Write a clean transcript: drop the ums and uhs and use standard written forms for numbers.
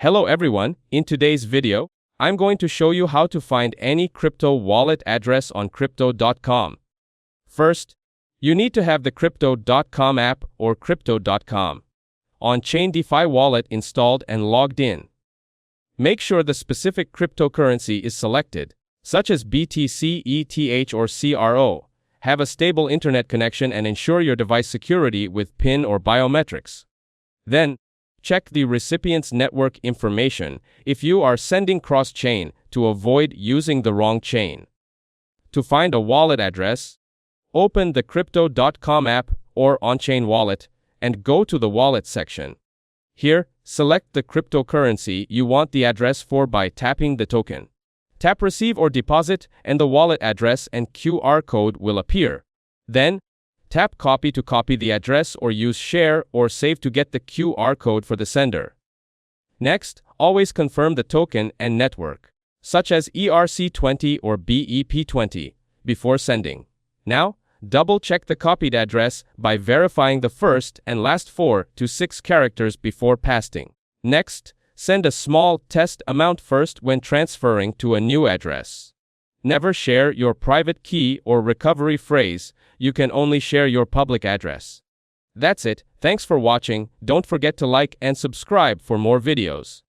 Hello everyone, in today's video, I'm going to show you how to find any crypto wallet address on Crypto.com. First, you need to have the Crypto.com app or Crypto.com on-chain DeFi wallet installed and logged in. Make sure the specific cryptocurrency is selected, such as BTC, ETH or CRO. Have a stable internet connection and ensure your device security with PIN or biometrics. Then, check the recipient's network information if you are sending cross-chain to avoid using the wrong chain. To find a wallet address, open the Crypto.com app or on-chain wallet and go to the wallet section. Here, select the cryptocurrency you want the address for by tapping the token. Tap Receive or Deposit and the wallet address and QR code will appear. Then, tap Copy to copy the address or use Share or Save to get the QR code for the sender. Next, always confirm the token and network, such as ERC20 or BEP20, before sending. Now, double-check the copied address by verifying the first and last 4 to 6 characters before pasting. Next, send a small test amount first when transferring to a new address. Never share your private key or recovery phrase. You can only share your public address. That's it. Thanks for watching. Don't forget to like and subscribe for more videos.